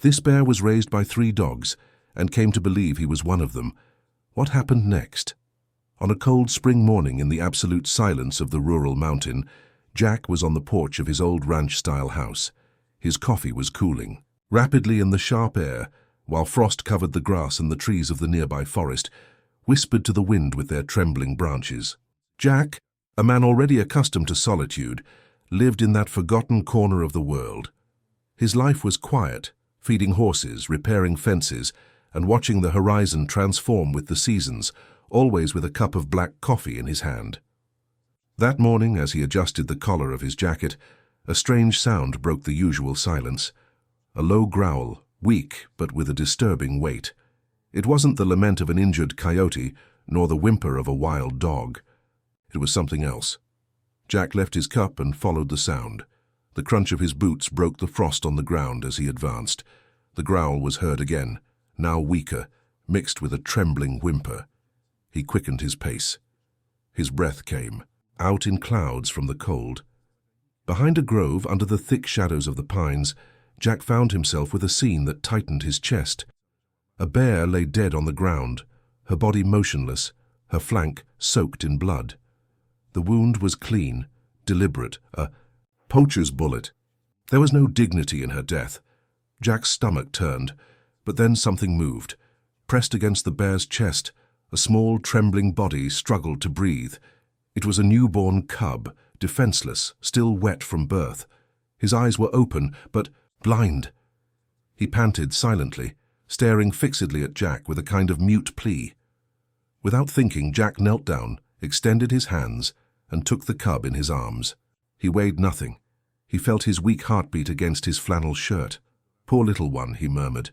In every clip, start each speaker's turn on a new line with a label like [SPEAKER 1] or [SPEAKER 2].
[SPEAKER 1] This bear was raised by 3 dogs and came to believe he was one of them. What happened next? On a cold spring morning in the absolute silence of the rural mountain, Jack was on the porch of his old ranch-style house. His coffee was cooling. Rapidly in the sharp air, while frost covered the grass and the trees of the nearby forest, whispered to the wind with their trembling branches. Jack, a man already accustomed to solitude, lived in that forgotten corner of the world. His life was quiet, feeding horses, repairing fences, and watching the horizon transform with the seasons, always with a cup of black coffee in his hand. That morning, as he adjusted the collar of his jacket, a strange sound broke the usual silence. A low growl, weak but with a disturbing weight. It wasn't the lament of an injured coyote, nor the whimper of a wild dog. It was something else. Jack left his cup and followed the sound. The crunch of his boots broke the frost on the ground as he advanced. The growl was heard again, now weaker, mixed with a trembling whimper. He quickened his pace. His breath came, out in clouds from the cold. Behind a grove, under the thick shadows of the pines, Jack found himself with a scene that tightened his chest. A bear lay dead on the ground, her body motionless, her flank soaked in blood. The wound was clean, deliberate, a poacher's bullet. There was no dignity in her death. Jack's stomach turned, but then something moved. Pressed against the bear's chest, a small, trembling body struggled to breathe. It was a newborn cub, defenseless, still wet from birth. His eyes were open, but blind. He panted silently, staring fixedly at Jack with a kind of mute plea. Without thinking, Jack knelt down, extended his hands, and took the cub in his arms. He weighed nothing. He felt his weak heartbeat against his flannel shirt. "Poor little one," he murmured.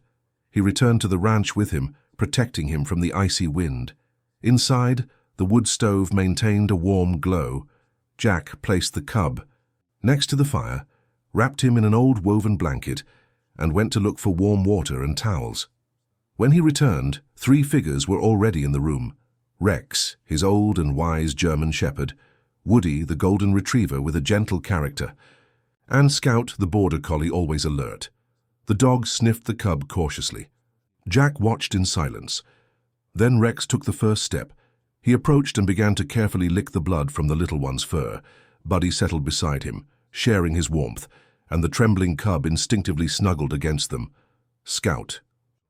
[SPEAKER 1] He returned to the ranch with him, protecting him from the icy wind. Inside, the wood stove maintained a warm glow. Jack placed the cub next to the fire, wrapped him in an old woven blanket, and went to look for warm water and towels. When he returned, 3 figures were already in the room. Rex, his old and wise German shepherd, Woody, the golden retriever with a gentle character, and Scout, the border collie always alert. The dog sniffed the cub cautiously. Jack watched in silence. Then Rex took the first step. He approached and began to carefully lick the blood from the little one's fur. Buddy settled beside him, sharing his warmth, and the trembling cub instinctively snuggled against them. Scout,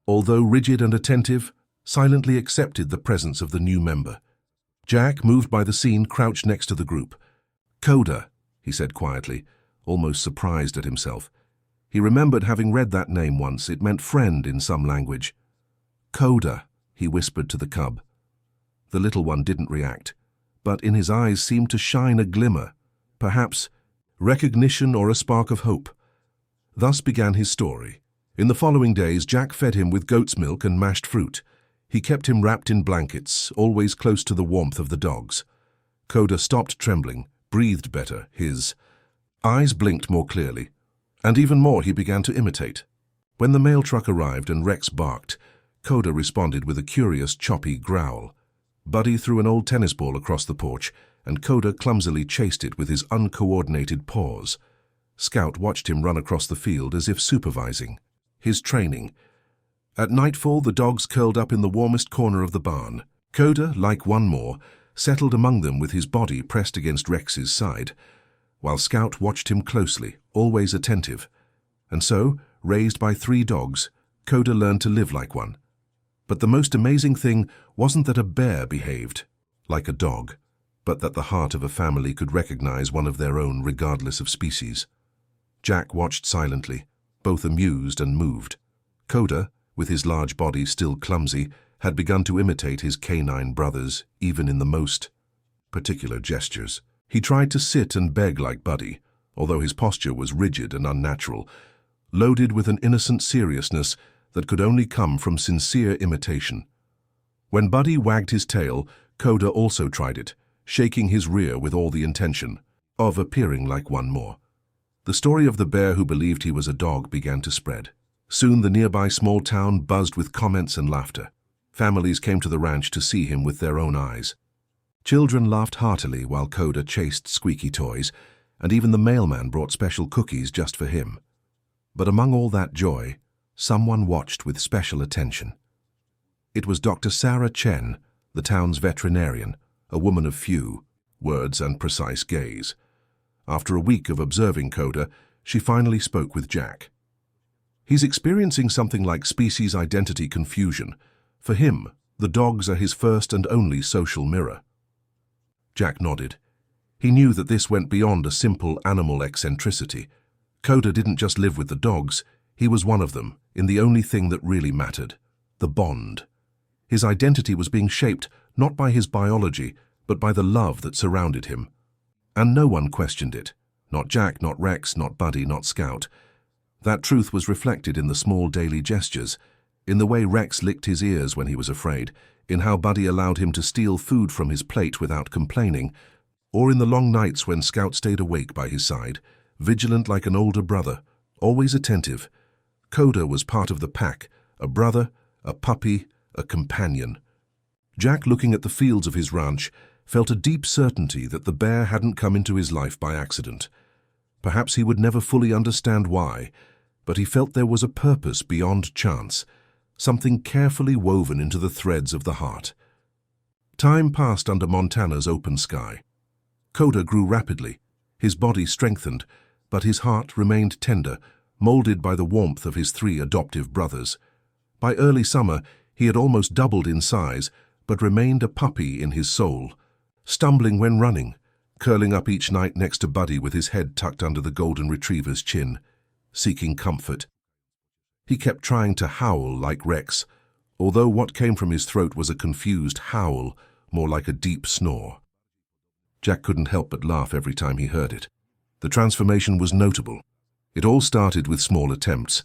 [SPEAKER 1] although rigid and attentive, silently accepted the presence of the new member. Jack, moved by the scene, crouched next to the group. "Koda," he said quietly, almost surprised at himself. He remembered having read that name once. It meant friend in some language. "Koda," he whispered to the cub. The little one didn't react, but in his eyes seemed to shine a glimmer, perhaps recognition or a spark of hope. Thus began his story. In the following days, Jack fed him with goat's milk and mashed fruit. He kept him wrapped in blankets, always close to the warmth of the dogs. Koda stopped trembling, breathed better, his eyes blinked more clearly, and even more he began to imitate. When the mail truck arrived and Rex barked, Koda responded with a curious, choppy growl. Buddy threw an old tennis ball across the porch, and Koda clumsily chased it with his uncoordinated paws. Scout watched him run across the field as if supervising his training. At nightfall, the dogs curled up in the warmest corner of the barn. Koda, like one more, settled among them with his body pressed against Rex's side, while Scout watched him closely, always attentive. And so, raised by 3 dogs, Koda learned to live like one. But the most amazing thing wasn't that a bear behaved like a dog, but that the heart of a family could recognize one of their own regardless of species. Jack watched silently, both amused and moved. Koda, with his large body still clumsy, had begun to imitate his canine brothers, even in the most particular gestures. He tried to sit and beg like Buddy, although his posture was rigid and unnatural, loaded with an innocent seriousness that could only come from sincere imitation. When Buddy wagged his tail, Koda also tried it, shaking his rear with all the intention of appearing like one more. The story of the bear who believed he was a dog began to spread. Soon the nearby small town buzzed with comments and laughter. Families came to the ranch to see him with their own eyes. Children laughed heartily while Koda chased squeaky toys, and even the mailman brought special cookies just for him. But among all that joy, Someone watched with special attention. It was Dr. Sarah Chen, the town's veterinarian, a woman of few words and precise gaze. After a week of observing Koda, she finally spoke with Jack. He's experiencing something like species identity confusion. For him, the dogs are his first and only social mirror. Jack nodded. He knew that this went beyond a simple animal eccentricity. Koda didn't just live with the dogs, he was one of them, in the only thing that really mattered, the bond. His identity was being shaped not by his biology, but by the love that surrounded him. And no one questioned it. Not Jack, not Rex, not Buddy, not Scout. That truth was reflected in the small daily gestures, in the way Rex licked his ears when he was afraid, in how Buddy allowed him to steal food from his plate without complaining, or in the long nights when Scout stayed awake by his side, vigilant like an older brother, always attentive. Koda was part of the pack, a brother, a puppy, a companion. Jack, looking at the fields of his ranch, felt a deep certainty that the bear hadn't come into his life by accident. Perhaps he would never fully understand why, but he felt there was a purpose beyond chance, something carefully woven into the threads of the heart. Time passed under Montana's open sky. Koda grew rapidly, his body strengthened, but his heart remained tender, molded by the warmth of his 3 adoptive brothers. By early summer, he had almost doubled in size, but remained a puppy in his soul, stumbling when running, curling up each night next to Buddy with his head tucked under the golden retriever's chin, seeking comfort. He kept trying to howl like Rex, although what came from his throat was a confused howl, more like a deep snore. Jack couldn't help but laugh every time he heard it. The transformation was notable. It all started with small attempts.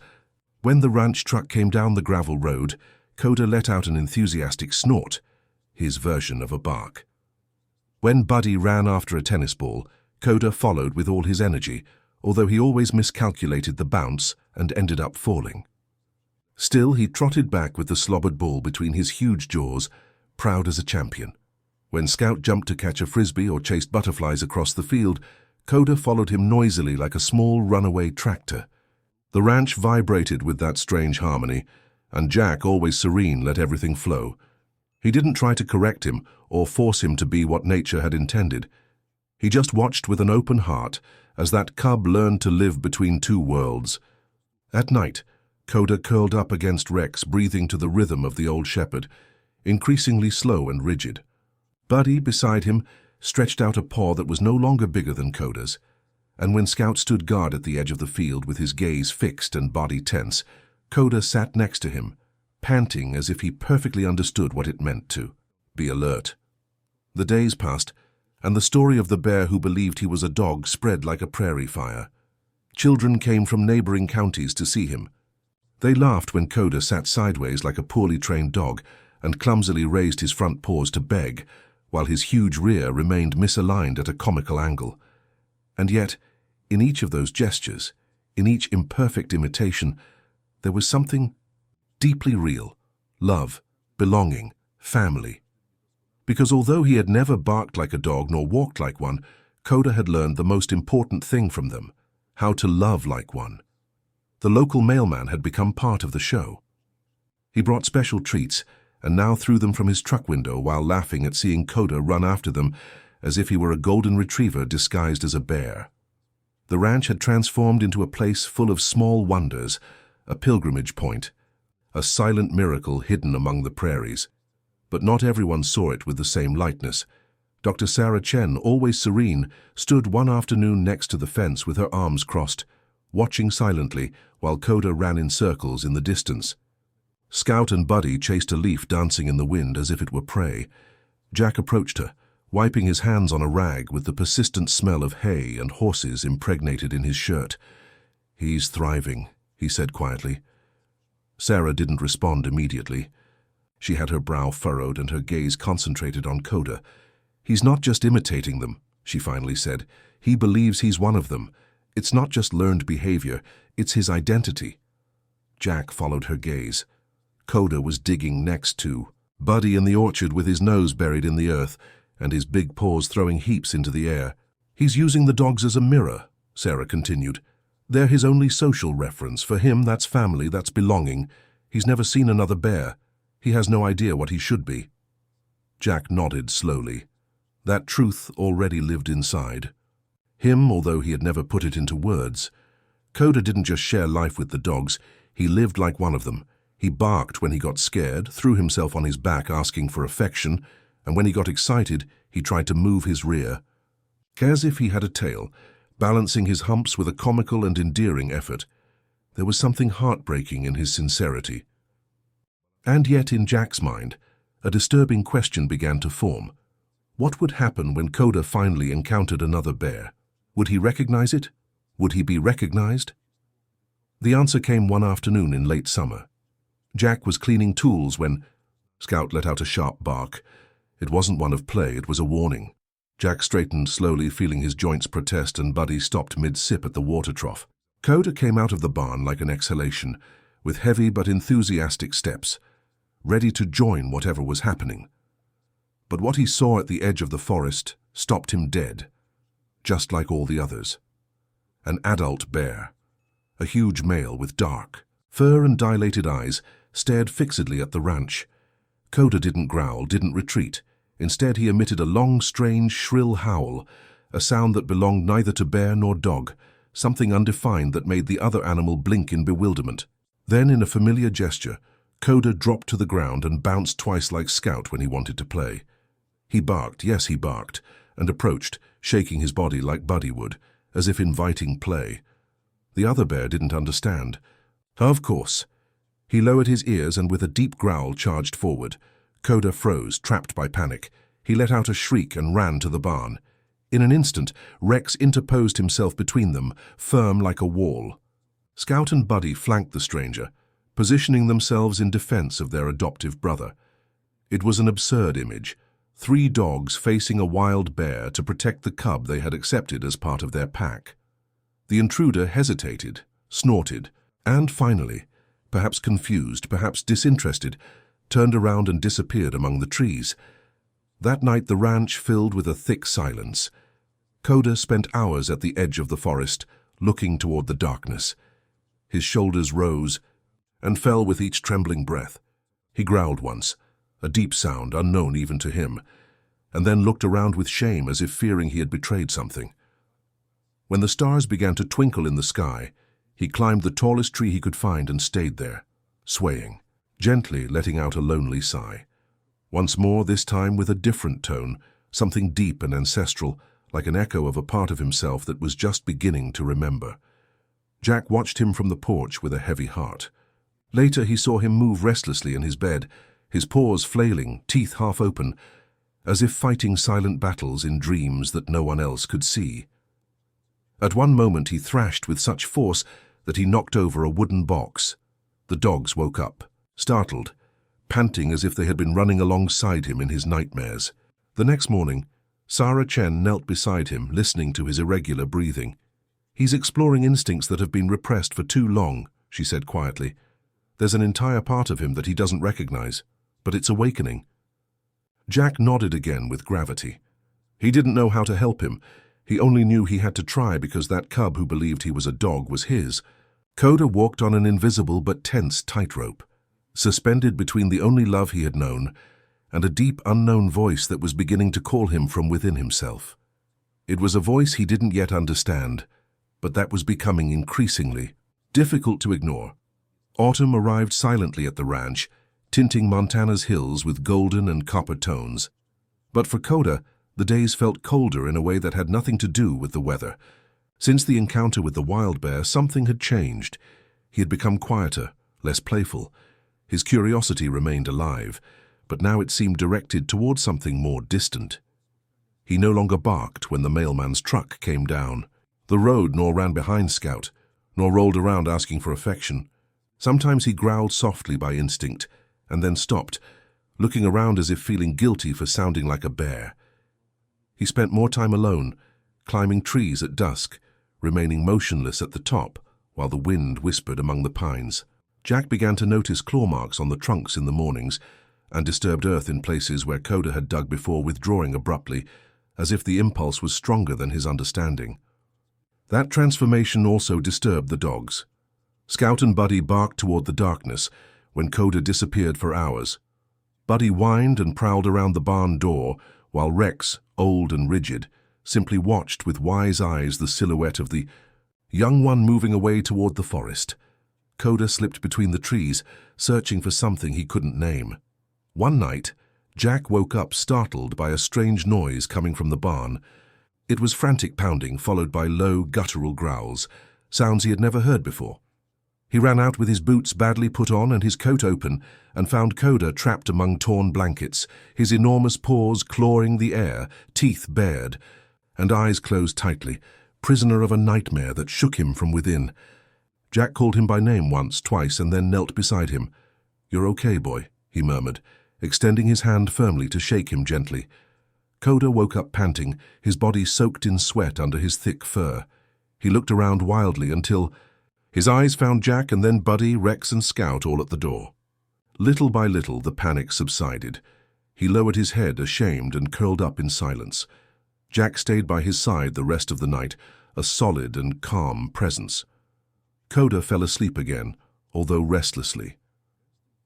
[SPEAKER 1] When the ranch truck came down the gravel road, Koda let out an enthusiastic snort, his version of a bark. When Buddy ran after a tennis ball, Koda followed with all his energy, although he always miscalculated the bounce and ended up falling. Still, he trotted back with the slobbered ball between his huge jaws, proud as a champion. When Scout jumped to catch a frisbee or chased butterflies across the field, Koda followed him noisily like a small runaway tractor. The ranch vibrated with that strange harmony, and Jack, always serene, let everything flow. He didn't try to correct him or force him to be what nature had intended. He just watched with an open heart as that cub learned to live between 2 worlds. At night, Koda curled up against Rex, breathing to the rhythm of the old shepherd, increasingly slow and rigid. Buddy, beside him, stretched out a paw that was no longer bigger than Koda's, and when Scout stood guard at the edge of the field with his gaze fixed and body tense, Koda sat next to him, panting as if he perfectly understood what it meant to be alert. The days passed, and the story of the bear who believed he was a dog spread like a prairie fire. Children came from neighboring counties to see him. They laughed when Koda sat sideways like a poorly trained dog and clumsily raised his front paws to beg, while his huge rear remained misaligned at a comical angle. And yet, in each of those gestures, in each imperfect imitation, there was something deeply real: love, belonging, family. Because although he had never barked like a dog nor walked like one, Koda had learned the most important thing from them: how to love like one. The local mailman had become part of the show. He brought special treats, and now threw them from his truck window while laughing at seeing Koda run after them as if he were a golden retriever disguised as a bear. The ranch had transformed into a place full of small wonders, a pilgrimage point, a silent miracle hidden among the prairies. But not everyone saw it with the same lightness. Dr. Sarah Chen, always serene, stood one afternoon next to the fence with her arms crossed, watching silently while Koda ran in circles in the distance. Scout and Buddy chased a leaf dancing in the wind as if it were prey. Jack approached her, wiping his hands on a rag with the persistent smell of hay and horses impregnated in his shirt. "He's thriving," he said quietly. Sarah didn't respond immediately. She had her brow furrowed and her gaze concentrated on Koda. "He's not just imitating them," she finally said. "He believes he's one of them. It's not just learned behavior, it's his identity." Jack followed her gaze. Koda was digging next to Buddy in the orchard with his nose buried in the earth and his big paws throwing heaps into the air. "He's using the dogs as a mirror," Sarah continued. They're his only social reference. For him, that's family, that's belonging. He's never seen another bear. He has no idea what he should be. Jack nodded slowly. That truth already lived inside him, although he had never put it into words. Koda didn't just share life with the dogs, he lived like one of them. He barked when he got scared, threw himself on his back asking for affection, and when he got excited, he tried to move his rear. As if he had a tail, balancing his humps with a comical and endearing effort. There was something heartbreaking in his sincerity. And yet, in Jack's mind, a disturbing question began to form. What would happen when Koda finally encountered another bear? Would he recognize it? Would he be recognized? The answer came one afternoon in late summer. Jack was cleaning tools when Scout let out a sharp bark. It wasn't one of play, it was a warning. Jack straightened slowly, feeling his joints protest, and Buddy stopped mid-sip at the water trough. Koda came out of the barn like an exhalation, with heavy but enthusiastic steps, ready to join whatever was happening. But what he saw at the edge of the forest stopped him dead, just like all the others. An adult bear, a huge male with dark fur and dilated eyes, stared fixedly at the ranch. Koda didn't growl, didn't retreat. Instead, he emitted a long, strange, shrill howl, a sound that belonged neither to bear nor dog, something undefined that made the other animal blink in bewilderment. Then, in a familiar gesture, Koda dropped to the ground and bounced twice like Scout when he wanted to play. He barked, yes, he barked, and approached, shaking his body like Buddy would, as if inviting play. The other bear didn't understand. Of course. He lowered his ears and with a deep growl charged forward. Koda froze, trapped by panic. He let out a shriek and ran to the barn. In an instant, Rex interposed himself between them, firm like a wall. Scout and Buddy flanked the stranger, positioning themselves in defense of their adoptive brother. It was an absurd image. 3 dogs facing a wild bear to protect the cub they had accepted as part of their pack. The intruder hesitated, snorted, and finally, perhaps confused, perhaps disinterested, turned around and disappeared among the trees. That night the ranch filled with a thick silence. Koda spent hours at the edge of the forest, looking toward the darkness. His shoulders rose and fell with each trembling breath. He growled once, a deep sound unknown even to him, and then looked around with shame as if fearing he had betrayed something. When the stars began to twinkle in the sky, he climbed the tallest tree he could find and stayed there, swaying, gently letting out a lonely sigh. Once more, this time with a different tone, something deep and ancestral, like an echo of a part of himself that was just beginning to remember. Jack watched him from the porch with a heavy heart. Later he saw him move restlessly in his bed, his paws flailing, teeth half open, as if fighting silent battles in dreams that no one else could see. At one moment he thrashed with such force that he knocked over a wooden box. The dogs woke up, startled, panting as if they had been running alongside him in his nightmares. The next morning, Sarah Chen knelt beside him, listening to his irregular breathing. "He's exploring instincts that have been repressed for too long," she said quietly. "There's an entire part of him that he doesn't recognize, but it's awakening." Jack nodded again with gravity. He didn't know how to help him. He only knew he had to try because that cub who believed he was a dog was his. Koda walked on an invisible but tense tightrope, suspended between the only love he had known and a deep unknown voice that was beginning to call him from within himself. It was a voice he didn't yet understand, but that was becoming increasingly difficult to ignore. Autumn arrived silently at the ranch, tinting Montana's hills with golden and copper tones. But for Koda, the days felt colder in a way that had nothing to do with the weather. Since the encounter with the wild bear, something had changed. He had become quieter, less playful. His curiosity remained alive, but now it seemed directed toward something more distant. He no longer barked when the mailman's truck came down the road, nor ran behind Scout, nor rolled around asking for affection. Sometimes he growled softly by instinct, and then stopped, looking around as if feeling guilty for sounding like a bear. He spent more time alone, climbing trees at dusk, remaining motionless at the top while the wind whispered among the pines. Jack began to notice claw marks on the trunks in the mornings and disturbed earth in places where Koda had dug before, withdrawing abruptly, as if the impulse was stronger than his understanding. That transformation also disturbed the dogs. Scout and Buddy barked toward the darkness when Koda disappeared for hours. Buddy whined and prowled around the barn door, while Rex, old and rigid, simply watched with wise eyes the silhouette of the young one moving away toward the forest. Koda slipped between the trees, searching for something he couldn't name. One night, Jack woke up startled by a strange noise coming from the barn. It was frantic pounding, followed by low, guttural growls, sounds he had never heard before. He ran out with his boots badly put on and his coat open and found Koda trapped among torn blankets, his enormous paws clawing the air, teeth bared, and eyes closed tightly, prisoner of a nightmare that shook him from within. Jack called him by name once, twice, and then knelt beside him. "You're okay, boy," he murmured, extending his hand firmly to shake him gently. Koda woke up panting, his body soaked in sweat under his thick fur. He looked around wildly until his eyes found Jack and then Buddy, Rex, and Scout all at the door. Little by little, the panic subsided. He lowered his head, ashamed, and curled up in silence. Jack stayed by his side the rest of the night, a solid and calm presence. Koda fell asleep again, although restlessly.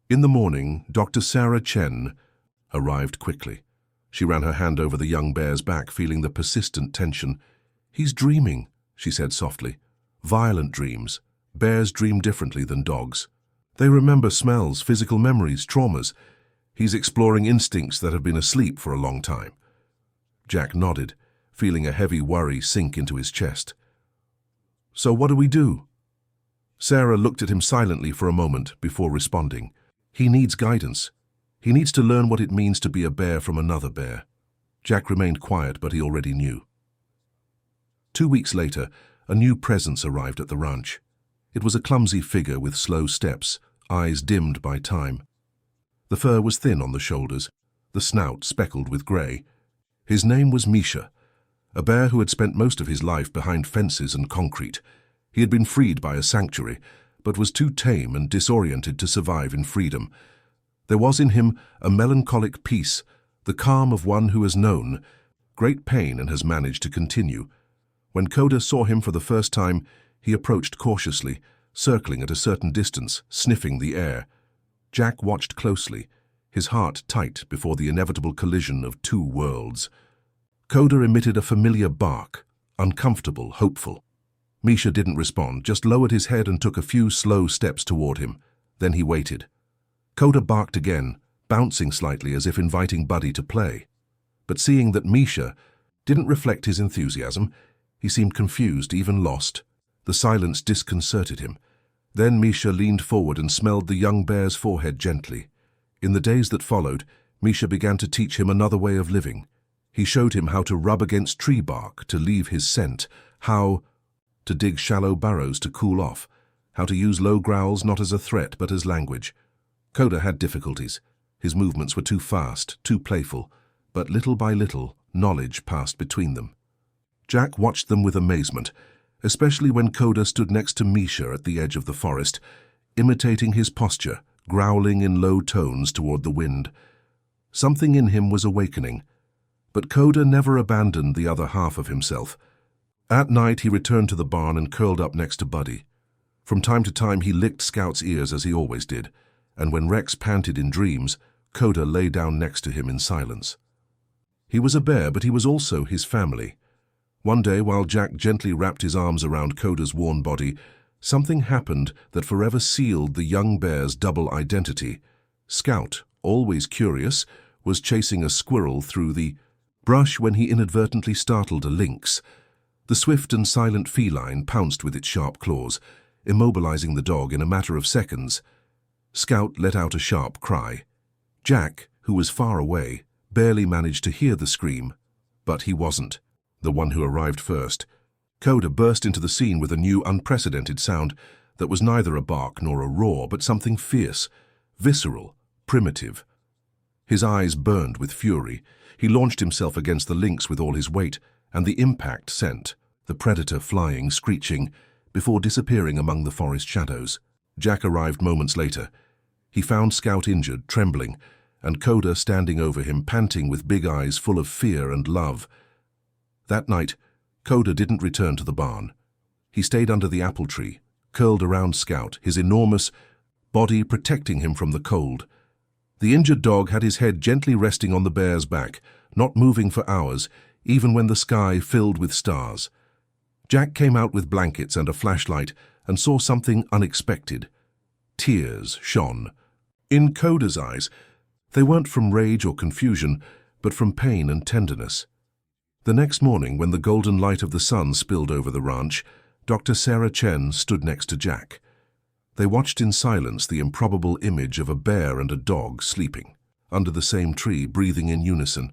[SPEAKER 1] In the morning, Dr. Sarah Chen arrived quickly. She ran her hand over the young bear's back, feeling the persistent tension. "He's dreaming," she said softly. "Violent dreams. Bears dream differently than dogs. They remember smells, physical memories, traumas. He's exploring instincts that have been asleep for a long time." Jack nodded, feeling a heavy worry sink into his chest. "So what do we do?" Sarah looked at him silently for a moment before responding. "He needs guidance. He needs to learn what it means to be a bear from another bear." Jack remained quiet, but he already knew. 2 weeks later, a new presence arrived at the ranch. It was a clumsy figure with slow steps, eyes dimmed by time. The fur was thin on the shoulders, the snout speckled with grey. His name was Misha, a bear who had spent most of his life behind fences and concrete. He had been freed by a sanctuary, but was too tame and disoriented to survive in freedom. There was in him a melancholic peace, the calm of one who has known great pain and has managed to continue. When Koda saw him for the first time, he approached cautiously, circling at a certain distance, sniffing the air. Jack watched closely, his heart tight before the inevitable collision of two worlds. Koda emitted a familiar bark, uncomfortable, hopeful. Misha didn't respond, just lowered his head and took a few slow steps toward him. Then he waited. Koda barked again, bouncing slightly as if inviting Buddy to play. But seeing that Misha didn't reflect his enthusiasm, he seemed confused, even lost. The silence disconcerted him. Then Misha leaned forward and smelled the young bear's forehead gently. In the days that followed, Misha began to teach him another way of living. He showed him how to rub against tree bark to leave his scent, how to dig shallow burrows to cool off, how to use low growls not as a threat but as language. Koda had difficulties. His movements were too fast, too playful, but little by little, knowledge passed between them. Jack watched them with amazement, especially when Koda stood next to Misha at the edge of the forest, imitating his posture, growling in low tones toward the wind. Something in him was awakening, but Koda never abandoned the other half of himself. At night he returned to the barn and curled up next to Buddy. From time to time he licked Scout's ears as he always did, and when Rex panted in dreams, Koda lay down next to him in silence. He was a bear, but he was also his family. One day, while Jack gently wrapped his arms around Koda's worn body, something happened that forever sealed the young bear's double identity. Scout, always curious, was chasing a squirrel through the brush when he inadvertently startled a lynx. The swift and silent feline pounced with its sharp claws, immobilizing the dog in a matter of seconds. Scout let out a sharp cry. Jack, who was far away, barely managed to hear the scream, but he wasn't the one who arrived first. Koda burst into the scene with a new, unprecedented sound that was neither a bark nor a roar, but something fierce, visceral, primitive. His eyes burned with fury. He launched himself against the lynx with all his weight, and the impact sent the predator flying, screeching, before disappearing among the forest shadows. Jack arrived moments later. He found Scout injured, trembling, and Koda standing over him, panting with big eyes full of fear and love. That night, Koda didn't return to the barn. He stayed under the apple tree, curled around Scout, his enormous body protecting him from the cold. The injured dog had his head gently resting on the bear's back, not moving for hours, even when the sky filled with stars. Jack came out with blankets and a flashlight and saw something unexpected. Tears shone. In Koda's eyes, they weren't from rage or confusion, but from pain and tenderness. The next morning, when the golden light of the sun spilled over the ranch, Dr. Sarah Chen stood next to Jack. They watched in silence the improbable image of a bear and a dog sleeping, under the same tree, breathing in unison.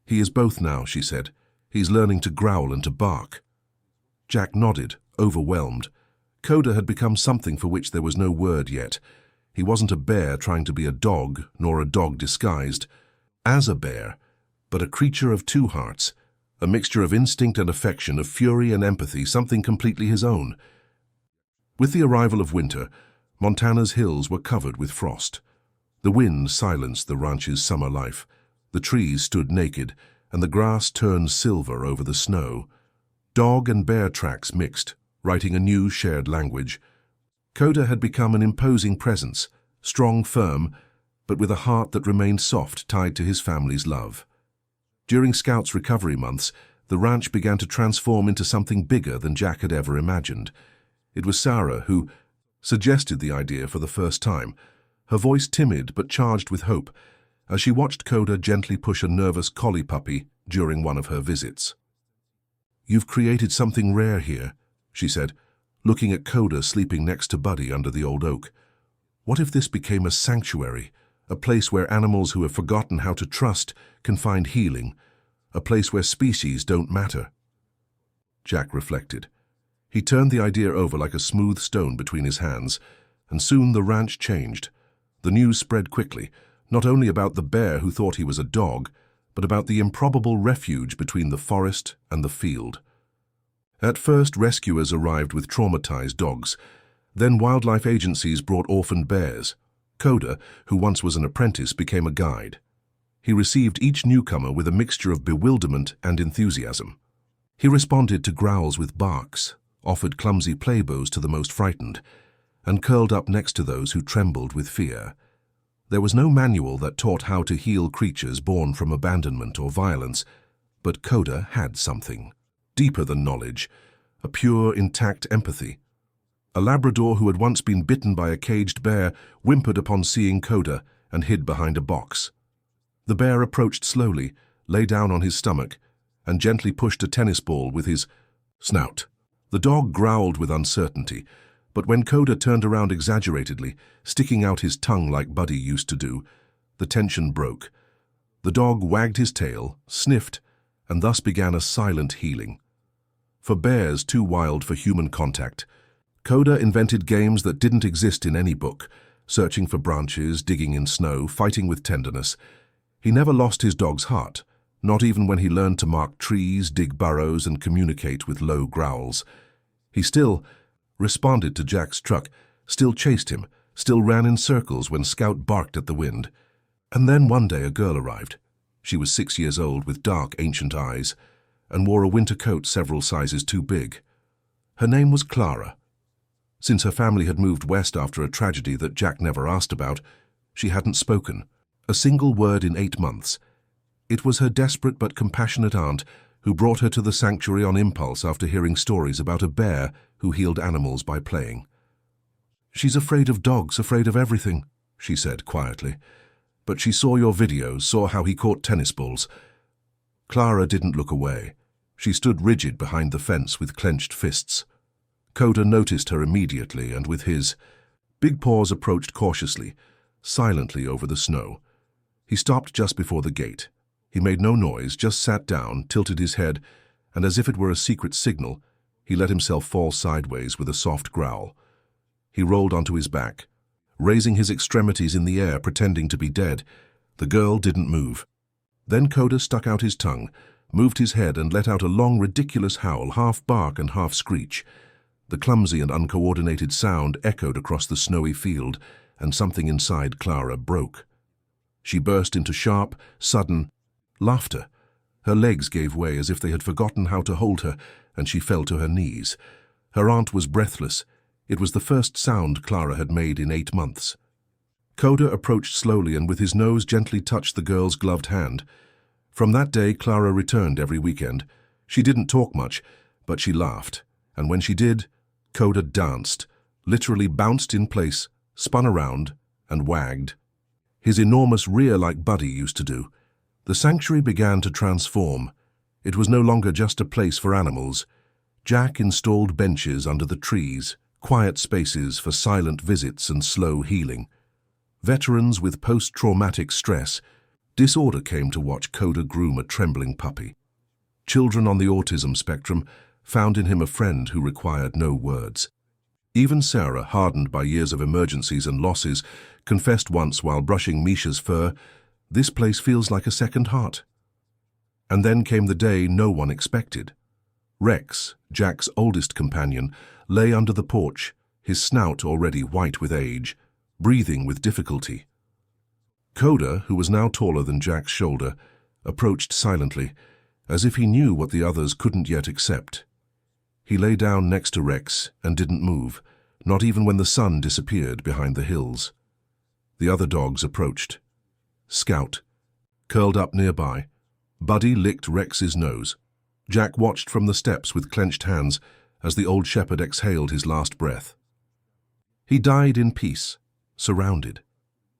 [SPEAKER 1] "He is both now," she said. "He's learning to growl and to bark." Jack nodded, overwhelmed. Koda had become something for which there was no word yet. He wasn't a bear trying to be a dog, nor a dog disguised as a bear, but a creature of two hearts, a mixture of instinct and affection, of fury and empathy, something completely his own. With the arrival of winter, Montana's hills were covered with frost. The wind silenced the ranch's summer life. The trees stood naked, and the grass turned silver over the snow. Dog and bear tracks mixed, writing a new shared language. Koda had become an imposing presence, strong, firm, but with a heart that remained soft, tied to his family's love. During Scout's recovery months, the ranch began to transform into something bigger than Jack had ever imagined. It was Sarah who suggested the idea for the first time, her voice timid but charged with hope, as she watched Koda gently push a nervous collie puppy during one of her visits. "You've created something rare here," she said, looking at Koda sleeping next to Buddy under the old oak. "What if this became a sanctuary, a place where animals who have forgotten how to trust can find healing, a place where species don't matter?" Jack reflected. He turned the idea over like a smooth stone between his hands, and soon the ranch changed. The news spread quickly, not only about the bear who thought he was a dog, but about the improbable refuge between the forest and the field. At first, rescuers arrived with traumatized dogs. Then wildlife agencies brought orphaned bears. Koda, who once was an apprentice, became a guide. He received each newcomer with a mixture of bewilderment and enthusiasm. He responded to growls with barks, offered clumsy playbows to the most frightened, and curled up next to those who trembled with fear. There was no manual that taught how to heal creatures born from abandonment or violence, but Koda had something deeper than knowledge, a pure, intact empathy. A Labrador who had once been bitten by a caged bear whimpered upon seeing Koda and hid behind a box. The bear approached slowly, lay down on his stomach, and gently pushed a tennis ball with his snout. The dog growled with uncertainty, but when Koda turned around exaggeratedly, sticking out his tongue like Buddy used to do, the tension broke. The dog wagged his tail, sniffed, and thus began a silent healing. For bears too wild for human contact, Koda invented games that didn't exist in any book, searching for branches, digging in snow, fighting with tenderness. He never lost his dog's heart, not even when he learned to mark trees, dig burrows, and communicate with low growls. He still responded to Jack's truck, still chased him, still ran in circles when Scout barked at the wind. And then one day a girl arrived. She was 6 years old with dark, ancient eyes, and wore a winter coat several sizes too big. Her name was Clara. Since her family had moved west after a tragedy that Jack never asked about, she hadn't spoken a single word in 8 months. It was her desperate but compassionate aunt who brought her to the sanctuary on impulse after hearing stories about a bear who healed animals by playing. "She's afraid of dogs, afraid of everything," she said quietly. "But she saw your videos, saw how he caught tennis balls." Clara didn't look away. She stood rigid behind the fence with clenched fists. Koda noticed her immediately, and with his big paws approached cautiously, silently over the snow. He stopped just before the gate. He made no noise, just sat down, tilted his head, and as if it were a secret signal, he let himself fall sideways with a soft growl. He rolled onto his back, raising his extremities in the air, pretending to be dead. The girl didn't move. Then Koda stuck out his tongue, moved his head, and let out a long, ridiculous howl, half bark and half screech. The clumsy and uncoordinated sound echoed across the snowy field, and something inside Clara broke. She burst into sharp, sudden laughter. Her legs gave way as if they had forgotten how to hold her, and she fell to her knees. Her aunt was breathless. It was the first sound Clara had made in 8 months. Koda approached slowly and with his nose gently touched the girl's gloved hand. From that day, Clara returned every weekend. She didn't talk much, but she laughed. And when she did, Koda danced, literally bounced in place, spun around, and wagged. His enormous rear like Buddy used to do. The sanctuary began to transform. It was no longer just a place for animals. Jack installed benches under the trees, quiet spaces for silent visits and slow healing. Veterans with post-traumatic stress, disorder came to watch Koda groom a trembling puppy. Children on the autism spectrum found in him a friend who required no words. Even Sarah, hardened by years of emergencies and losses, confessed once while brushing Misha's fur, "This place feels like a second heart." And then came the day no one expected. Rex, Jack's oldest companion, lay under the porch, his snout already white with age, breathing with difficulty. Koda, who was now taller than Jack's shoulder, approached silently, as if he knew what the others couldn't yet accept. He lay down next to Rex and didn't move, not even when the sun disappeared behind the hills. The other dogs approached. Scout, curled up nearby. Buddy licked Rex's nose. Jack watched from the steps with clenched hands as the old shepherd exhaled his last breath. He died in peace, surrounded.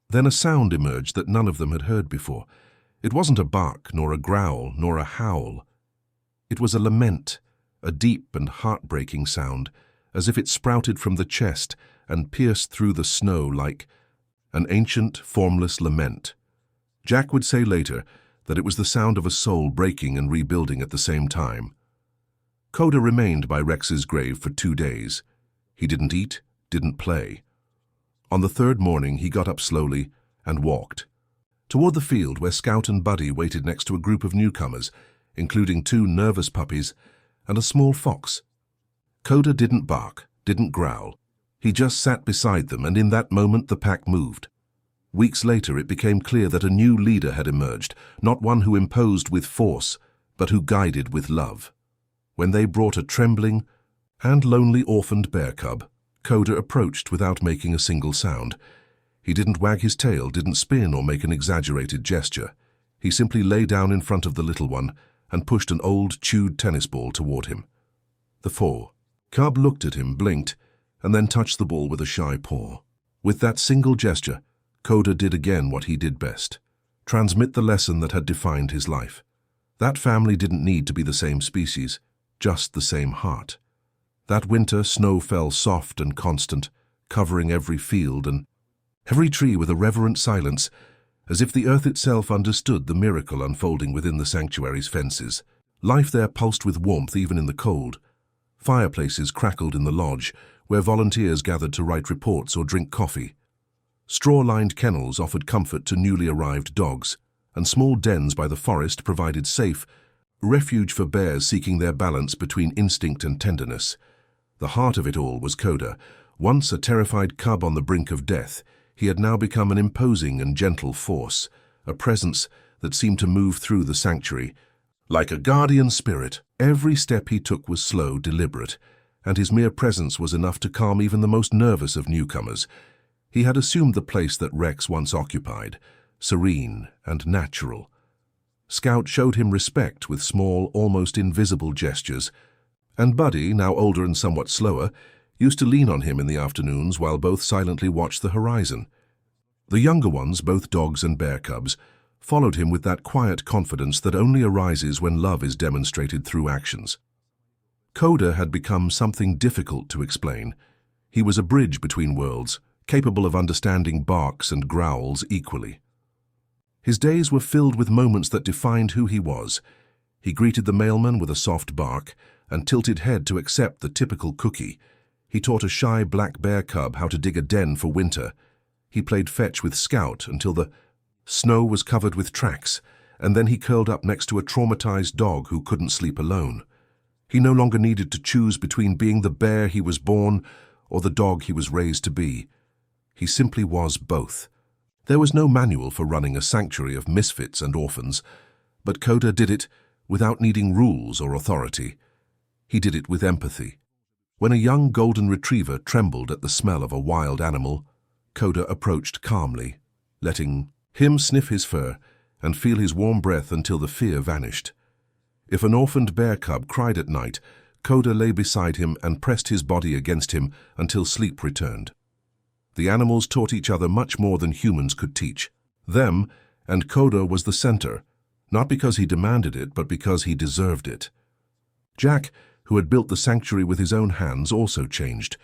[SPEAKER 1] Then a sound emerged that none of them had heard before. It wasn't a bark, nor a growl, nor a howl. It was a lament, a deep and heartbreaking sound, as if it sprouted from the chest and pierced through the snow like an ancient, formless lament. Jack would say later that it was the sound of a soul breaking and rebuilding at the same time. Koda remained by Rex's grave for 2 days. He didn't eat, didn't play. On the 3rd morning, he got up slowly and walked toward the field where Scout and Buddy waited next to a group of newcomers, including 2 nervous puppies and a small fox. Koda didn't bark, didn't growl. He just sat beside them, and in that moment the pack moved. Weeks later, it became clear that a new leader had emerged, not one who imposed with force, but who guided with love. When they brought a trembling and lonely orphaned bear cub, Koda approached without making a single sound. He didn't wag his tail, didn't spin or make an exaggerated gesture. He simply lay down in front of the little one and pushed an old, chewed tennis ball toward him. The 4. Cub looked at him, blinked, and then touched the ball with a shy paw. With that single gesture, Koda did again what he did best: transmit the lesson that had defined his life. That family didn't need to be the same species, just the same heart. That winter, snow fell soft and constant, covering every field and every tree with a reverent silence, as if the earth itself understood the miracle unfolding within the sanctuary's fences. Life there pulsed with warmth even in the cold. Fireplaces crackled in the lodge, where volunteers gathered to write reports or drink coffee. Straw-lined kennels offered comfort to newly arrived dogs, and small dens by the forest provided safe refuge for bears seeking their balance between instinct and tenderness. The heart of it all was Koda. Once a terrified cub on the brink of death, he had now become an imposing and gentle force, a presence that seemed to move through the sanctuary. Like a guardian spirit, every step he took was slow, deliberate, and his mere presence was enough to calm even the most nervous of newcomers. He had assumed the place that Rex once occupied, serene and natural. Scout showed him respect with small, almost invisible gestures, and Buddy, now older and somewhat slower, used to lean on him in the afternoons while both silently watched the horizon. The younger ones, both dogs and bear cubs, followed him with that quiet confidence that only arises when love is demonstrated through actions. Koda had become something difficult to explain. He was a bridge between worlds, capable of understanding barks and growls equally. His days were filled with moments that defined who he was. He greeted the mailman with a soft bark and tilted head to accept the typical cookie. He taught a shy black bear cub how to dig a den for winter. He played fetch with Scout until the snow was covered with tracks, and then he curled up next to a traumatized dog who couldn't sleep alone. He no longer needed to choose between being the bear he was born or the dog he was raised to be. He simply was both. There was no manual for running a sanctuary of misfits and orphans, but Koda did it without needing rules or authority. He did it with empathy. When a young golden retriever trembled at the smell of a wild animal, Koda approached calmly, letting him sniff his fur and feel his warm breath until the fear vanished. If an orphaned bear cub cried at night, Koda lay beside him and pressed his body against him until sleep returned. The animals taught each other much more than humans could teach them, and Koda was the center, not because he demanded it, but because he deserved it. Jack, who had built the sanctuary with his own hands, also changed.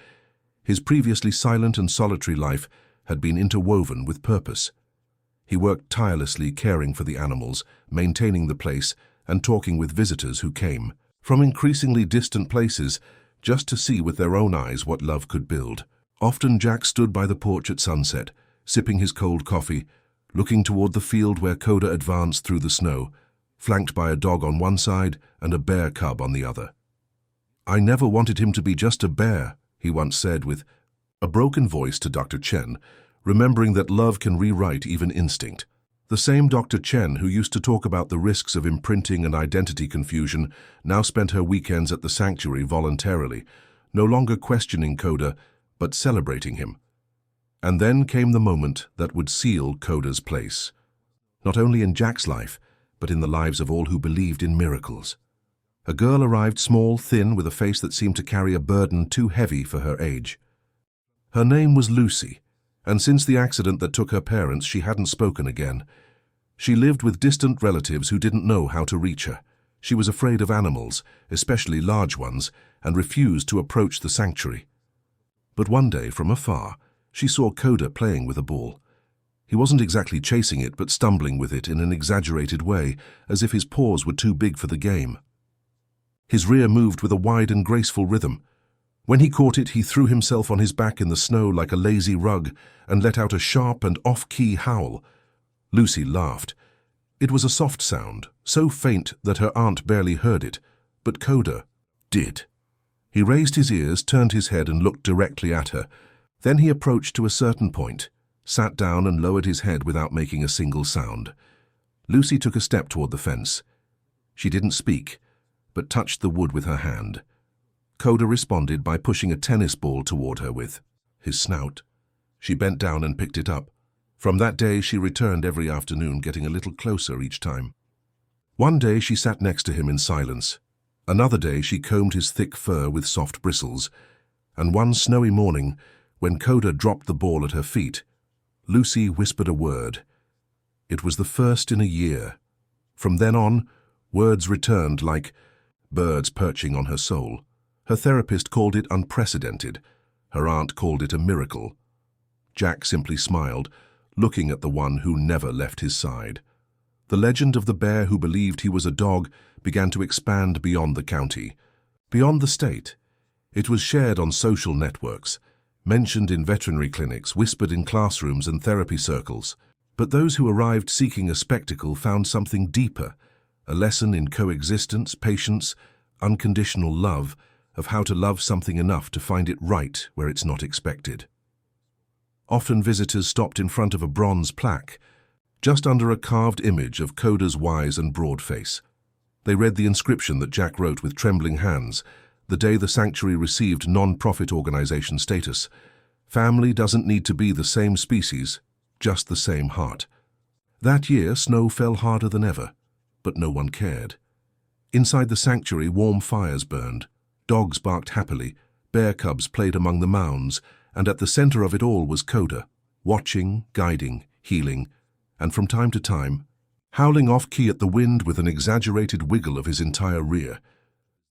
[SPEAKER 1] His previously silent and solitary life had been interwoven with purpose. He worked tirelessly caring for the animals, maintaining the place, and talking with visitors who came from increasingly distant places just to see with their own eyes what love could build. Often Jack stood by the porch at sunset, sipping his cold coffee, looking toward the field where Koda advanced through the snow, flanked by a dog on one side and a bear cub on the other. "I never wanted him to be just a bear," he once said with a broken voice to Dr. Chen, remembering that love can rewrite even instinct. The same Dr. Chen who used to talk about the risks of imprinting and identity confusion now spent her weekends at the sanctuary voluntarily, no longer questioning Koda, but celebrating him. And then came the moment that would seal Koda's place, not only in Jack's life, but in the lives of all who believed in miracles. A girl arrived, small, thin, with a face that seemed to carry a burden too heavy for her age. Her name was Lucy, and since the accident that took her parents, she hadn't spoken again. She lived with distant relatives who didn't know how to reach her. She was afraid of animals, especially large ones, and refused to approach the sanctuary. But one day, from afar, she saw Koda playing with a ball. He wasn't exactly chasing it, but stumbling with it in an exaggerated way, as if his paws were too big for the game. His rear moved with a wide and graceful rhythm. When he caught it, he threw himself on his back in the snow like a lazy rug and let out a sharp and off-key howl. Lucy laughed. It was a soft sound, so faint that her aunt barely heard it, but Koda did. He raised his ears, turned his head and looked directly at her. Then he approached to a certain point, sat down and lowered his head without making a single sound. Lucy took a step toward the fence. She didn't speak, but touched the wood with her hand. Koda responded by pushing a tennis ball toward her with his snout. She bent down and picked it up. From that day, she returned every afternoon, getting a little closer each time. One day, she sat next to him in silence. Another day, she combed his thick fur with soft bristles. And one snowy morning, when Koda dropped the ball at her feet, Lucy whispered a word. It was the first in a year. From then on, words returned like birds perching on her soul. Her therapist called it unprecedented. Her aunt called it a miracle. Jack simply smiled, looking at the one who never left his side. The legend of the bear who believed he was a dog began to expand beyond the county, beyond the state. It was shared on social networks, mentioned in veterinary clinics, whispered in classrooms and therapy circles. But those who arrived seeking a spectacle found something deeper, a lesson in coexistence, patience, unconditional love, of how to love something enough to find it right where it's not expected. Often visitors stopped in front of a bronze plaque, just under a carved image of Koda's wise and broad face. They read the inscription that Jack wrote with trembling hands, the day the sanctuary received non-profit organization status. Family doesn't need to be the same species, just the same heart. That year, snow fell harder than ever, but no one cared. Inside the sanctuary, warm fires burned. Dogs barked happily, bear cubs played among the mounds, and at the center of it all was Koda, watching, guiding, healing, and from time to time, howling off-key at the wind with an exaggerated wiggle of his entire rear.